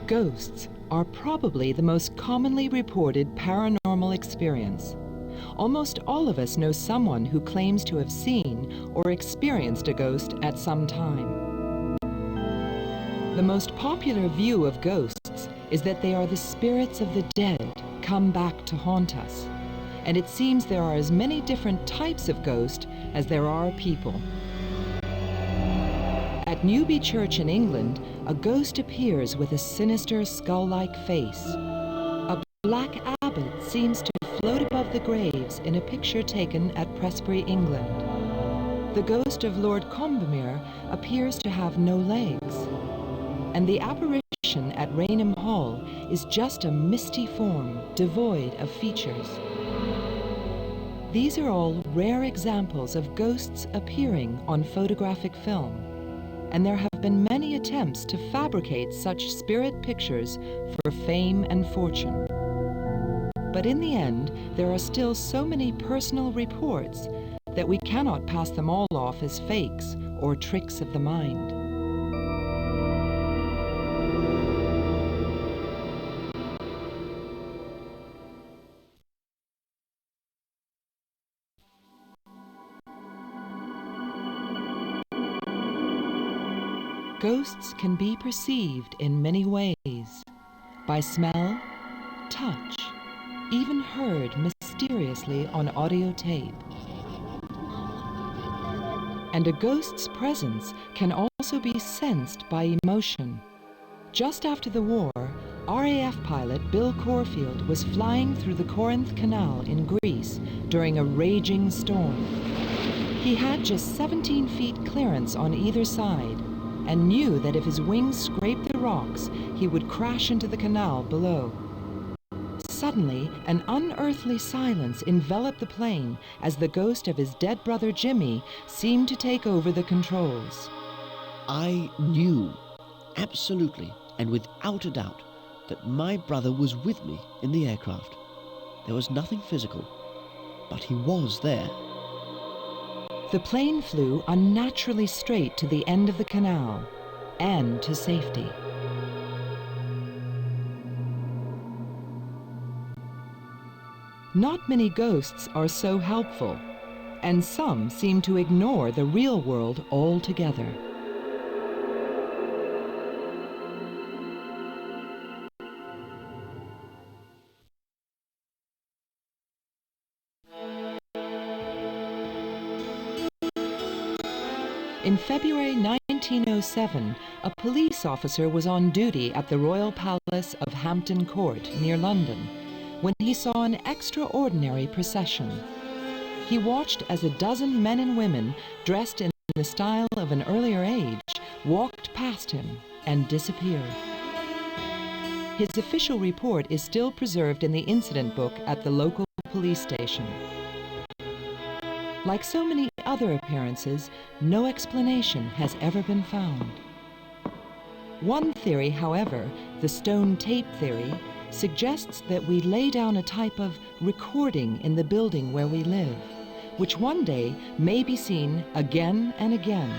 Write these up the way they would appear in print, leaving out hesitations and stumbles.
Ghosts are probably the most commonly reported paranormal experience. Almost all of us know someone who claims to have seen or experienced a ghost at some time. The most popular view of ghosts is that they are the spirits of the dead come back to haunt us. And it seems there are as many different types of ghost as there are people. At Newby Church in England, a ghost appears with a sinister skull-like face. A black abbot seems to float above the graves in a picture taken at Presbury, England. The ghost of Lord Combermere appears to have no legs. And the apparition at Rainham Hall is just a misty form, devoid of features. These are all rare examples of ghosts appearing on photographic film, and there have been many attempts to fabricate such spirit pictures for fame and fortune. But in the end, there are still so many personal reports that we cannot pass them all off as fakes or tricks of the mind. Ghosts can be perceived in many ways, by smell, touch, even heard mysteriously on audio tape. And a ghost's presence can also be sensed by emotion. Just after the war, RAF pilot Bill Corfield was flying through the Corinth Canal in Greece during a raging storm. He had just 17 feet clearance on either side, and knew that if his wings scraped the rocks, he would crash into the canal below. Suddenly, an unearthly silence enveloped the plane as the ghost of his dead brother Jimmy seemed to take over the controls. I knew, absolutely and without a doubt, that my brother was with me in the aircraft. There was nothing physical, but he was there. The plane flew unnaturally straight to the end of the canal and to safety. Not many ghosts are so helpful, and some seem to ignore the real world altogether. In February 1907, a police officer was on duty at the Royal Palace of Hampton Court near London when he saw an extraordinary procession. He watched as a dozen men and women dressed in the style of an earlier age walked past him and disappeared. His official report is still preserved in the incident book at the local police station. Like so many other appearances, no explanation has ever been found. One theory, however, the stone tape theory, suggests that we lay down a type of recording in the building where we live, which one day may be seen again and again.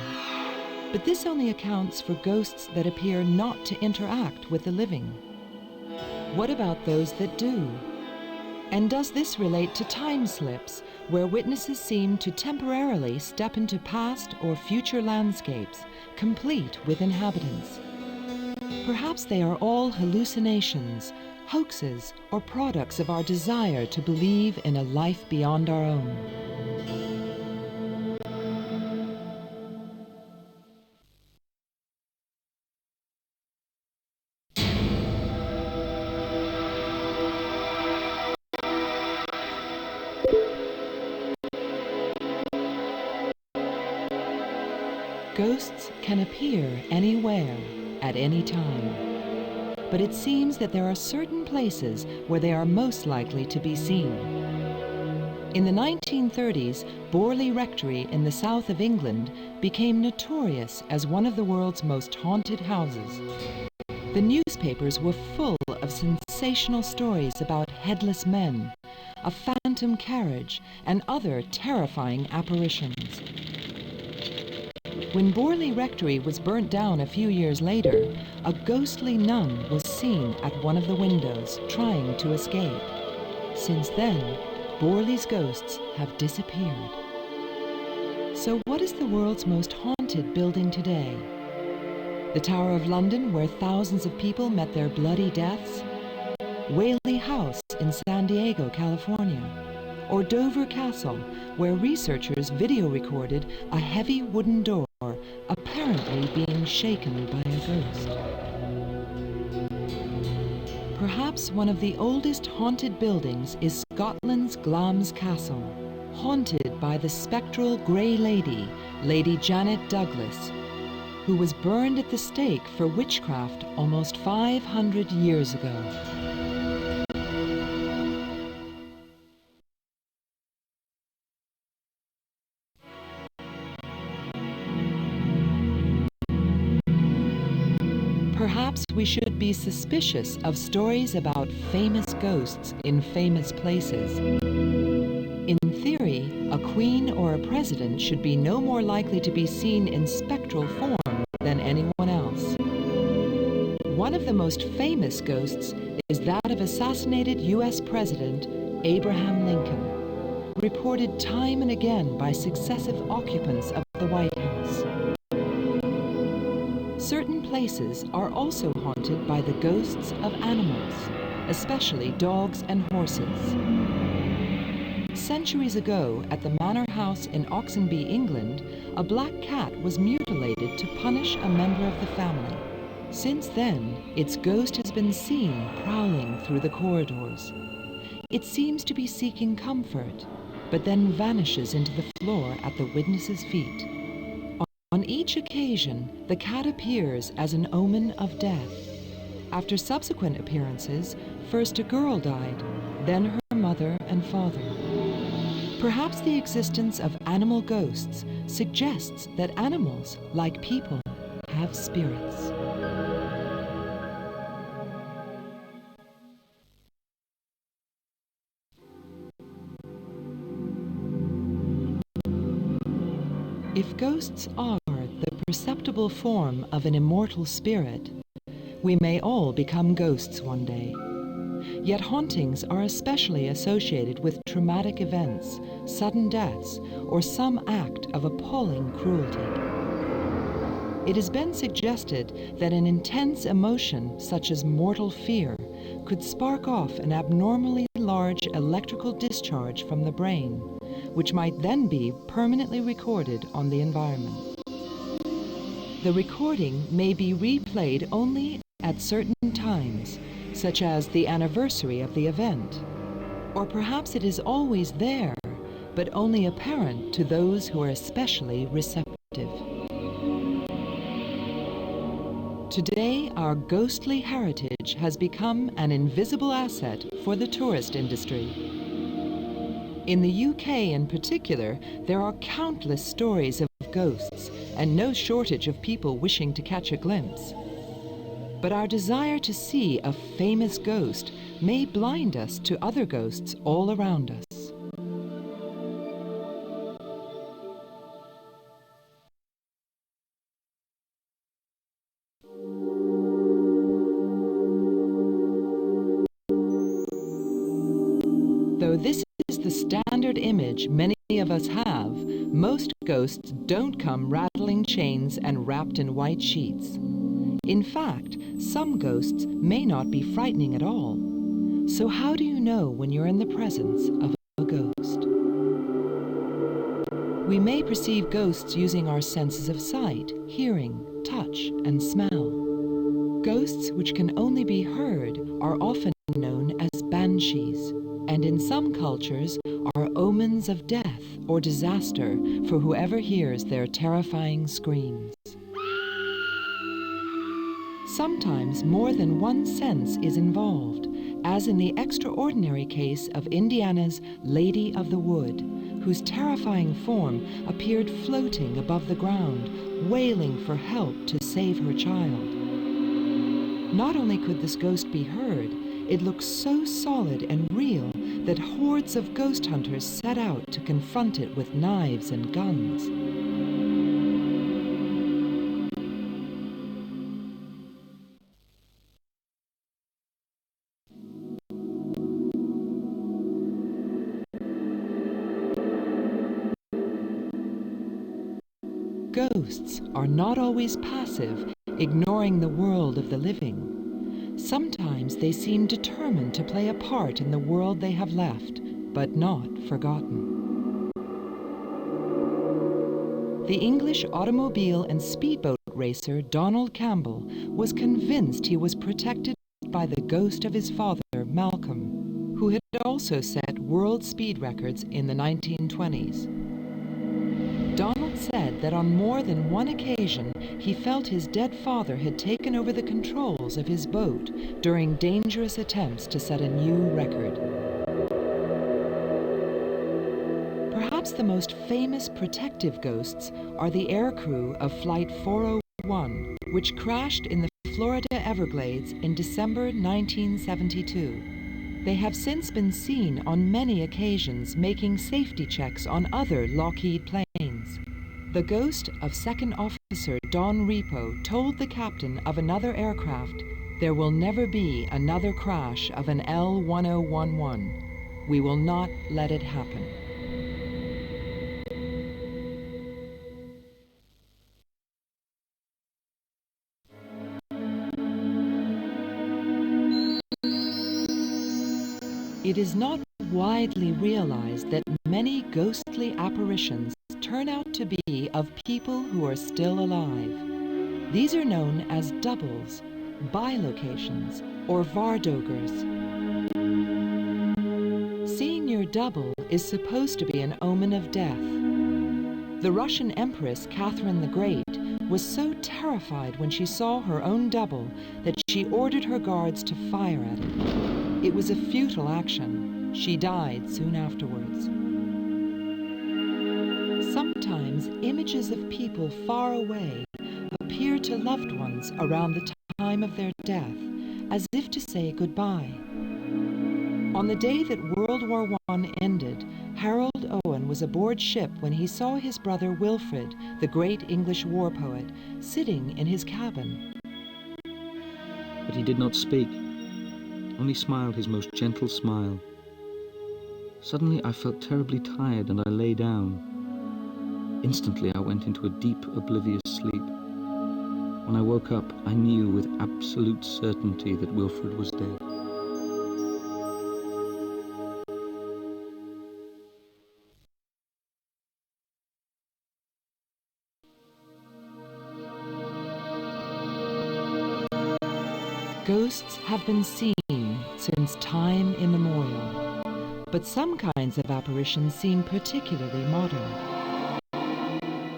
But this only accounts for ghosts that appear not to interact with the living. What about those that do? And does this relate to time slips, where witnesses seem to temporarily step into past or future landscapes, complete with inhabitants? Perhaps they are all hallucinations, hoaxes, or products of our desire to believe in a life beyond our own. Ghosts can appear anywhere, at any time. But it seems that there are certain places where they are most likely to be seen. In the 1930s, Borley Rectory in the south of England became notorious as one of the world's most haunted houses. The newspapers were full of sensational stories about headless men, a phantom carriage, and other terrifying apparitions. When Borley Rectory was burnt down a few years later, a ghostly nun was seen at one of the windows trying to escape. Since then, Borley's ghosts have disappeared. So what is the world's most haunted building today? The Tower of London, where thousands of people met their bloody deaths? Whaley House in San Diego, California? Or Dover Castle, where researchers video recorded a heavy wooden door apparently being shaken by a ghost? Perhaps one of the oldest haunted buildings is Scotland's Glamis Castle, haunted by the spectral Grey Lady, Lady Janet Douglas, who was burned at the stake for witchcraft almost 500 years ago. Perhaps we should be suspicious of stories about famous ghosts in famous places. In theory, a queen or a president should be no more likely to be seen in spectral form than anyone else. One of the most famous ghosts is that of assassinated U.S. President Abraham Lincoln, reported time and again by successive occupants of the White House. Certain places are also haunted by the ghosts of animals, especially dogs and horses. Centuries ago, at the Manor House in Oxenby, England, a black cat was mutilated to punish a member of the family. Since then, its ghost has been seen prowling through the corridors. It seems to be seeking comfort, but then vanishes into the floor at the witness's feet. On each occasion, the cat appears as an omen of death. After subsequent appearances, first a girl died, then her mother and father. Perhaps the existence of animal ghosts suggests that animals, like people, have spirits. If ghosts are the perceptible form of an immortal spirit, we may all become ghosts one day. Yet hauntings are especially associated with traumatic events, sudden deaths, or some act of appalling cruelty. It has been suggested that an intense emotion, such as mortal fear, could spark off an abnormally large electrical discharge from the brain, which might then be permanently recorded on the environment. The recording may be replayed only at certain times, such as the anniversary of the event. Or perhaps it is always there, but only apparent to those who are especially receptive. Today, our ghostly heritage has become an invisible asset for the tourist industry. In the UK in particular, there are countless stories of ghosts and no shortage of people wishing to catch a glimpse. But our desire to see a famous ghost may blind us to other ghosts all around us. Though this is the standard image many of us have, most ghosts don't come rattling chains and wrapped in white sheets. In fact, some ghosts may not be frightening at all. So how do you know when you're in the presence of a ghost? We may perceive ghosts using our senses of sight, hearing, touch, and smell. Ghosts which can only be heard are often known as banshees, and in some cultures are omens of death or disaster for whoever hears their terrifying screams. Sometimes more than one sense is involved, as in the extraordinary case of Indiana's Lady of the Wood, whose terrifying form appeared floating above the ground, wailing for help to save her child. Not only could this ghost be heard, it looked so solid and real that hordes of ghost hunters set out to confront it with knives and guns. Ghosts are not always passive, ignoring the world of the living. Sometimes they seem determined to play a part in the world they have left, but not forgotten. The English automobile and speedboat racer Donald Campbell was convinced he was protected by the ghost of his father, Malcolm, who had also set world speed records in the 1920s. Donald said that on more than one occasion he felt his dead father had taken over the controls of his boat during dangerous attempts to set a new record. Perhaps the most famous protective ghosts are the aircrew of Flight 401, which crashed in the Florida Everglades in December 1972. They have since been seen on many occasions making safety checks on other Lockheed planes. The ghost of Second Officer Don Repo told the captain of another aircraft, "There will never be another crash of an L-1011. We will not let it happen." It is not widely realized that many ghostly apparitions turn out to be of people who are still alive. These are known as doubles, bilocations, or vardogers. Seeing your double is supposed to be an omen of death. The Russian Empress Catherine the Great was so terrified when she saw her own double that she ordered her guards to fire at it. It was a futile action. She died soon afterwards. Sometimes images of people far away appear to loved ones around the time of their death, as if to say goodbye. On the day that World War I ended, Harold Owen was aboard ship when he saw his brother Wilfred, the great English war poet, sitting in his cabin. But he did not speak, only smiled his most gentle smile. Suddenly I felt terribly tired and I lay down. Instantly I went into a deep, oblivious sleep. When I woke up, I knew with absolute certainty that Wilfred was dead. Ghosts have been seen since time immemorial, but some kinds of apparitions seem particularly modern.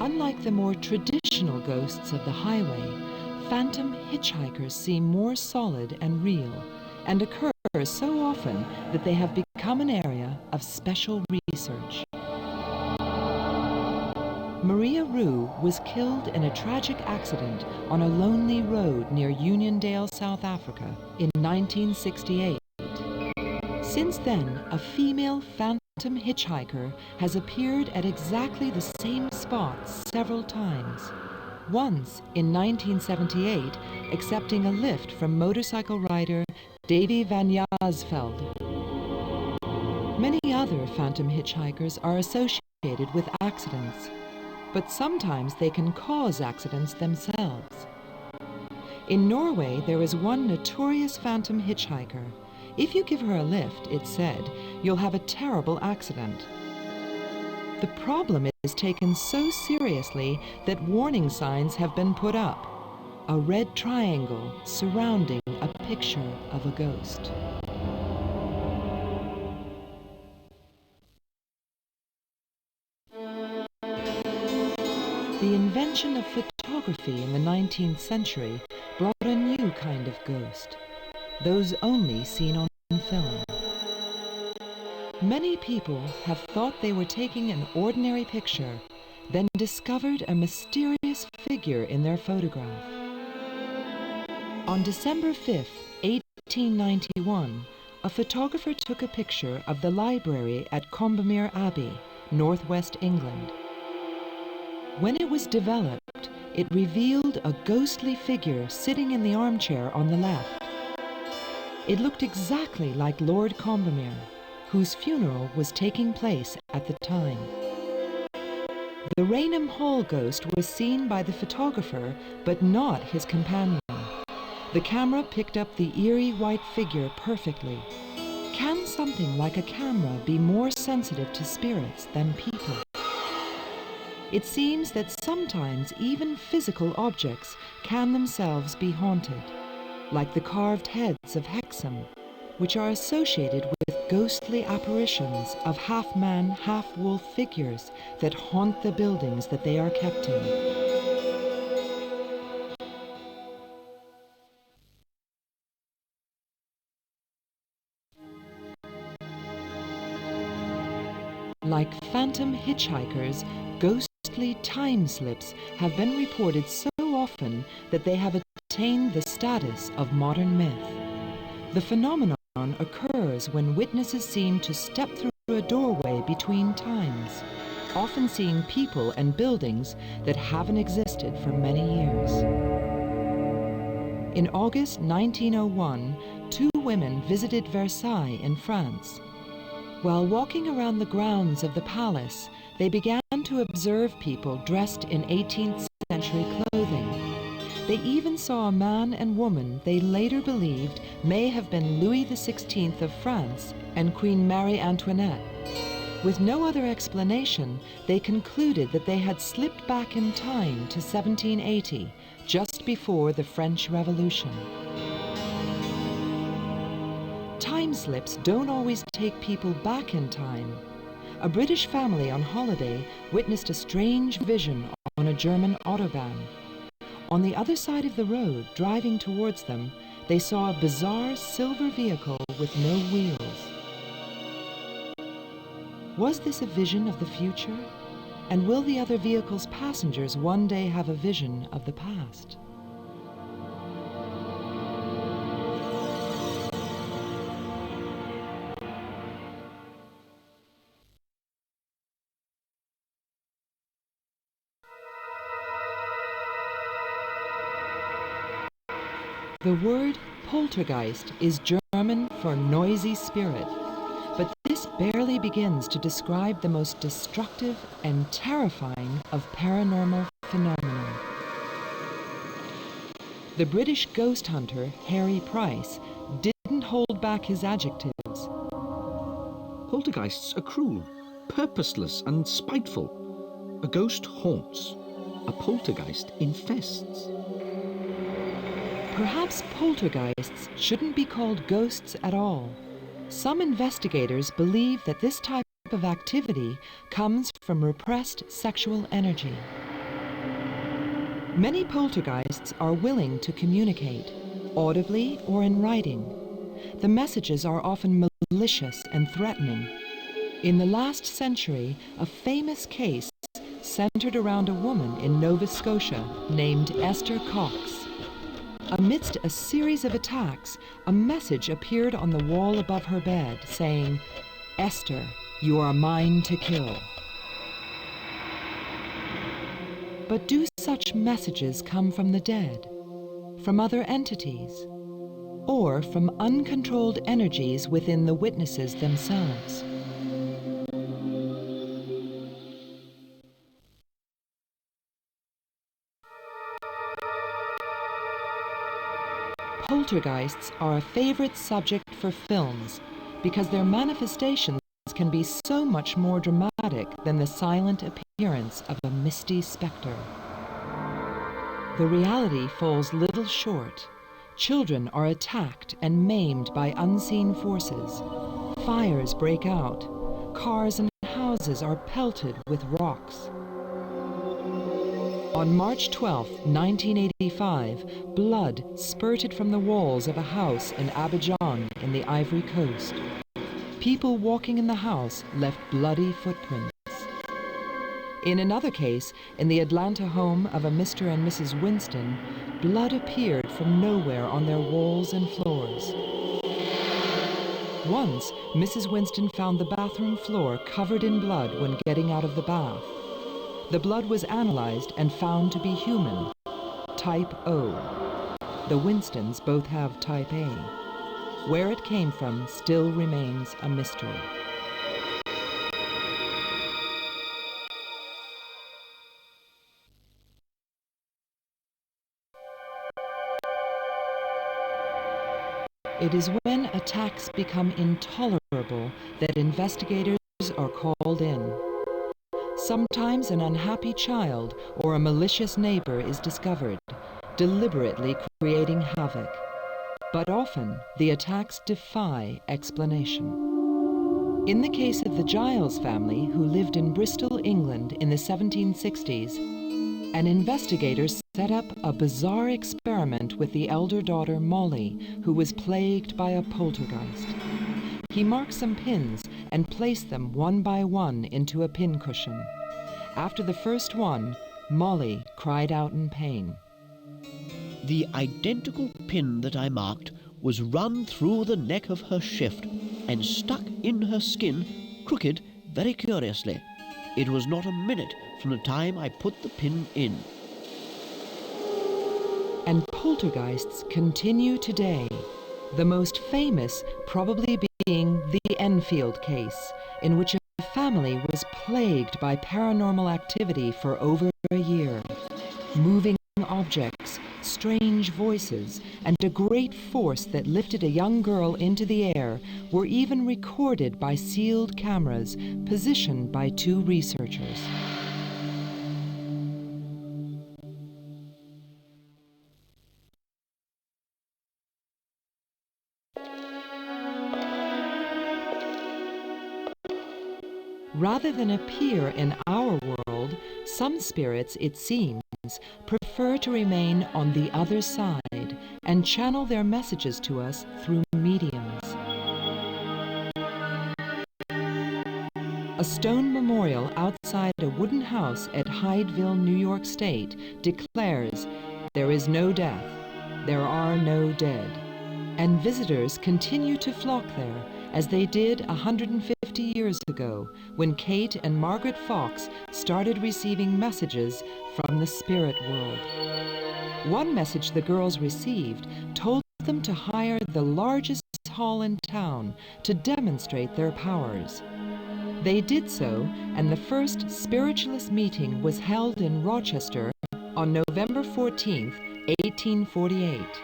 Unlike the more traditional ghosts of the highway, phantom hitchhikers seem more solid and real, and occur so often that they have become an area of special research. Maria Rue was killed in a tragic accident on a lonely road near Uniondale, South Africa in 1968. Since then, a female phantom hitchhiker has appeared at exactly the same spot several times. Once, in 1978, accepting a lift from motorcycle rider Davy van Jaarsveld. Many other phantom hitchhikers are associated with accidents, but sometimes they can cause accidents themselves. In Norway, there is one notorious phantom hitchhiker. If you give her a lift, it's said, you'll have a terrible accident. The problem is taken so seriously that warning signs have been put up. A red triangle surrounding a picture of a ghost. The invention of photography in the 19th century brought a new kind of ghost, those only seen on film. Many people have thought they were taking an ordinary picture, then discovered a mysterious figure in their photograph. On December 5th, 1891, a photographer took a picture of the library at Combermere Abbey, northwest England. When it was developed, it revealed a ghostly figure sitting in the armchair on the left. It looked exactly like Lord Combermere, whose funeral was taking place at the time. The Raynham Hall ghost was seen by the photographer, but not his companion. The camera picked up the eerie white figure perfectly. Can something like a camera be more sensitive to spirits than people? It seems that sometimes even physical objects can themselves be haunted, like the carved heads of Hexham, which are associated with ghostly apparitions of half-man, half-wolf figures that haunt the buildings that they are kept in. Like phantom hitchhikers, ghostly time slips have been reported so often that they have attained the status of modern myth. The phenomenon occurs when witnesses seem to step through a doorway between times, often seeing people and buildings that haven't existed for many years. In August 1901, two women visited Versailles in France. While walking around the grounds of the palace, they began to observe people dressed in 18th century clothing. They even saw a man and woman they later believed may have been Louis XVI of France and Queen Marie Antoinette. With no other explanation, they concluded that they had slipped back in time to 1780, just before the French Revolution. Time slips don't always take people back in time. A British family on holiday witnessed a strange vision on a German autobahn. On the other side of the road, driving towards them, they saw a bizarre silver vehicle with no wheels. Was this a vision of the future? And will the other vehicle's passengers one day have a vision of the past? The word poltergeist is German for noisy spirit, but this barely begins to describe the most destructive and terrifying of paranormal phenomena. The British ghost hunter Harry Price didn't hold back his adjectives. Poltergeists are cruel, purposeless and spiteful. A ghost haunts. A poltergeist infests. Perhaps poltergeists shouldn't be called ghosts at all. Some investigators believe that this type of activity comes from repressed sexual energy. Many poltergeists are willing to communicate, audibly or in writing. The messages are often malicious and threatening. In the last century, a famous case centered around a woman in Nova Scotia named Esther Cox. Amidst a series of attacks, a message appeared on the wall above her bed saying, "Esther, you are mine to kill." But do such messages come from the dead, from other entities, or from uncontrolled energies within the witnesses themselves? Poltergeists are a favorite subject for films because their manifestations can be so much more dramatic than the silent appearance of a misty specter. The reality falls little short. Children are attacked and maimed by unseen forces. Fires break out. Cars and houses are pelted with rocks. On March 12, 1985, blood spurted from the walls of a house in Abidjan in the Ivory Coast. People walking in the house left bloody footprints. In another case, in the Atlanta home of a Mr. and Mrs. Winston, blood appeared from nowhere on their walls and floors. Once, Mrs. Winston found the bathroom floor covered in blood when getting out of the bath. The blood was analyzed and found to be human, type O. The Winstons both have type A. Where it came from still remains a mystery. it is when attacks become intolerable that investigators are called in. Sometimes an unhappy child or a malicious neighbor is discovered, deliberately creating havoc. But often, the attacks defy explanation. In the case of the Giles family, who lived in Bristol, England in the 1760s, an investigator set up a bizarre experiment with the elder daughter Molly, who was plagued by a poltergeist. He marked some pins and placed them one by one into a pincushion. After the first one, Molly cried out in pain. The identical pin that I marked was run through the neck of her shift and stuck in her skin, crooked very curiously. It was not a minute from the time I put the pin in. And poltergeists continue today, the most famous probably being the Enfield case, in which a family was plagued by paranormal activity for over a year. Moving objects, strange voices, and a great force that lifted a young girl into the air were even recorded by sealed cameras positioned by two researchers. Rather than appear in our world, some spirits, it seems, prefer to remain on the other side and channel their messages to us through mediums. A stone memorial outside a wooden house at Hydeville, New York State, declares, "There is no death, there are no dead," and visitors continue to flock there, as they did 150 years ago, when Kate and Margaret Fox started receiving messages from the spirit world. One message the girls received told them to hire the largest hall in town to demonstrate their powers. They did so, and the first spiritualist meeting was held in Rochester on November 14, 1848.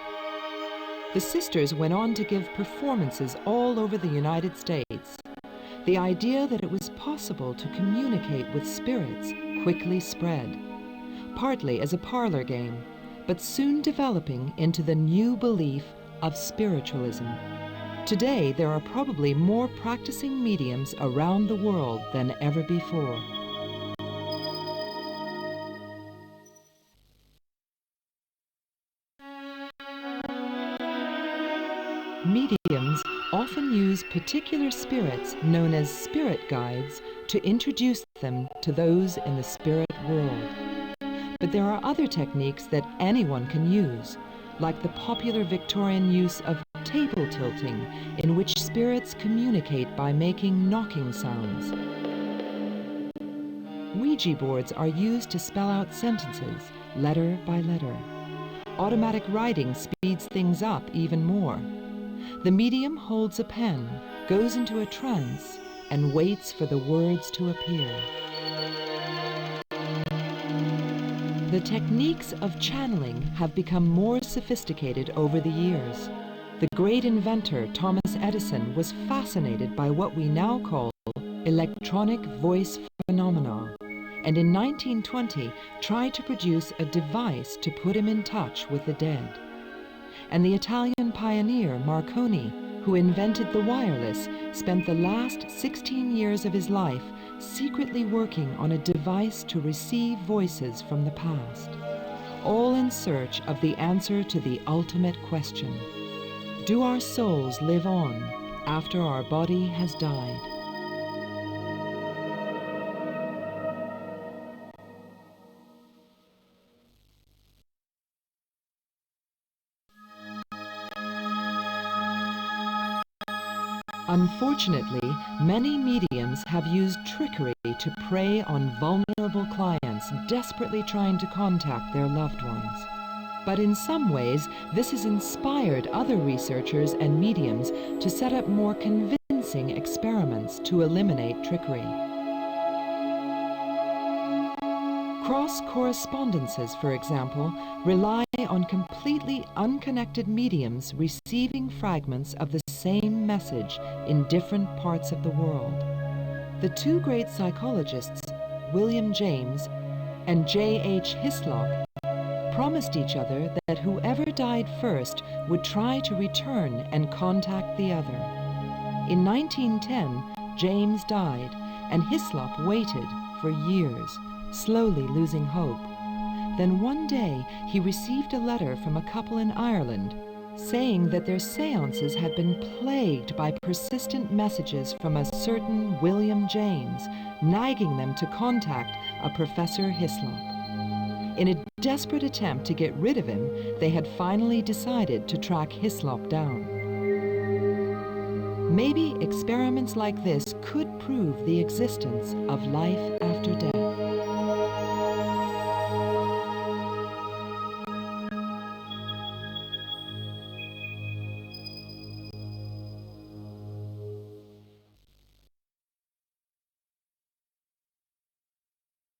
The sisters went on to give performances all over the United States. The idea that it was possible to communicate with spirits quickly spread, partly as a parlor game, but soon developing into the new belief of spiritualism. Today, there are probably more practicing mediums around the world than ever before. Mediums often use particular spirits known as spirit guides to introduce them to those in the spirit world. But there are other techniques that anyone can use, like the popular Victorian use of table tilting, in which spirits communicate by making knocking sounds. Ouija boards are used to spell out sentences, letter by letter. Automatic writing speeds things up even more. The medium holds a pen, goes into a trance, and waits for the words to appear. The techniques of channeling have become more sophisticated over the years. The great inventor Thomas Edison was fascinated by what we now call electronic voice phenomena, and in 1920 tried to produce a device to put him in touch with the dead. And the Italian pioneer Marconi, who invented the wireless, spent the last 16 years of his life secretly working on a device to receive voices from the past, all in search of the answer to the ultimate question: do our souls live on after our body has died? Unfortunately, many mediums have used trickery to prey on vulnerable clients desperately trying to contact their loved ones. But in some ways, this has inspired other researchers and mediums to set up more convincing experiments to eliminate trickery. Cross correspondences, for example, rely on completely unconnected mediums receiving fragments of the same message in different parts of the world. The two great psychologists, William James and J.H. Hislop, promised each other that whoever died first would try to return and contact the other. In 1910, James died, and Hislop waited for years, slowly losing hope. Then one day, he received a letter from a couple in Ireland saying that their seances had been plagued by persistent messages from a certain William James, nagging them to contact a Professor Hislop. In a desperate attempt to get rid of him, they had finally decided to track Hislop down. Maybe experiments like this could prove the existence of life after death.